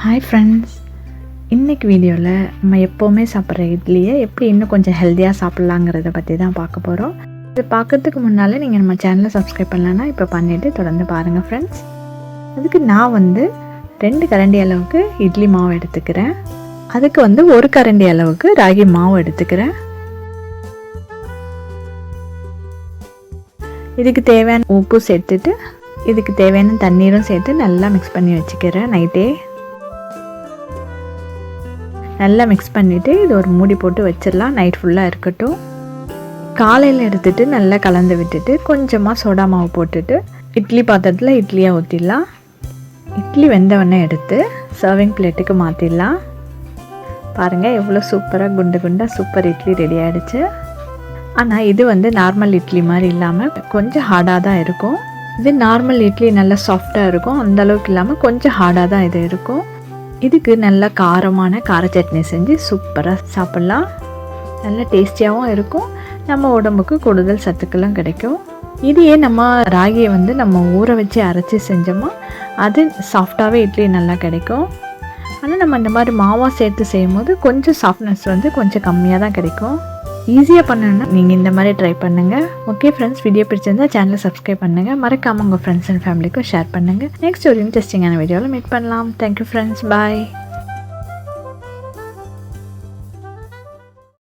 Hi friends, இன்னைக்கு வீடியோவில் நம்ம எப்போவுமே சாப்பிட்ற இட்லியை எப்படி இன்னும் கொஞ்சம் ஹெல்த்தியாக சாப்பிட்லாங்கிறத பற்றி தான் பார்க்க போகிறோம். இது பார்க்கறதுக்கு முன்னால் நீங்கள் நம்ம சேனலை சப்ஸ்கிரைப் பண்ணலன்னா இப்போ பண்ணிவிட்டு தொடர்ந்து பாருங்கள் ஃப்ரெண்ட்ஸ். அதுக்கு நான் 2 கரண்டி அளவுக்கு இட்லி மாவு எடுத்துக்கிறேன். அதுக்கு 1 கரண்டி அளவுக்கு ராகி மாவு எடுத்துக்கிறேன். இதுக்கு தேவையான உப்பு சேர்த்துட்டு இதுக்கு தேவையான தண்ணீரும் சேர்த்து நல்லா மிக்ஸ் பண்ணி வச்சுக்கிறேன். நைட்டே நல்லா மிக்ஸ் பண்ணிவிட்டு இது ஒரு மூடி போட்டு வச்சிடலாம். நைட் ஃபுல்லாக இருக்கட்டும். காலையில் எடுத்துகிட்டு நல்லா கலந்து விட்டுட்டு கொஞ்சமாக சோடா மாவு போட்டுட்டு இட்லி பாத்திரத்தில் இட்லியாக ஊற்றிடலாம். இட்லி வெந்தவொடனே எடுத்து சர்விங் பிளேட்டுக்கு மாற்றிடலாம். பாருங்கள் எவ்வளோ சூப்பராக குண்டாக சூப்பர் இட்லி ரெடி ஆகிடுச்சு. ஆனால் இது நார்மல் இட்லி மாதிரி இல்லாமல் கொஞ்சம் ஹார்டாக தான் இருக்கும். இது நார்மல் இட்லி நல்லா சாஃப்டாக இருக்கும், அந்தளவுக்கு இல்லாமல் கொஞ்சம் ஹார்டாக தான் இது இருக்கும். இதுக்கு நல்ல காரமான கார சட்னி செஞ்சு சூப்பராக சாப்பிட்லாம். நல்ல டேஸ்டியாகவும் இருக்கும், நம்ம உடம்புக்கு கூடுதல் சத்துக்கெல்லாம் கிடைக்கும். இதையே நம்ம ராகியை நம்ம ஊற வச்சு அரைச்சி செஞ்சோமா அது சாஃப்டாகவே இட்லி நல்லா கிடைக்கும். ஆனால் நம்ம இந்த மாதிரி மாவாக சேர்த்து செய்யும் போது கொஞ்சம் சாஃப்ட்னஸ் கொஞ்சம் கம்மியாக தான் கிடைக்கும். ஈஸியாக பண்ணணுன்னா நீங்கள் இந்த மாதிரி ட்ரை பண்ணுங்கள். ஓகே ஃப்ரெண்ட்ஸ், வீடியோ பிடிச்சிருந்தா சேனலை சப்ஸ்கிரைப் பண்ணுங்கள். மறக்காமல் உங்கள் ஃப்ரெண்ட்ஸ் அண்ட் ஃபேமிலிக்கும் ஷேர் பண்ணுங்கள். நெக்ஸ்ட் ஒரு இன்ட்ரெஸ்டிங்கான வீடியோவில் மீட் பண்ணலாம். தேங்க்யூ ஃப்ரெண்ட்ஸ், பாய்.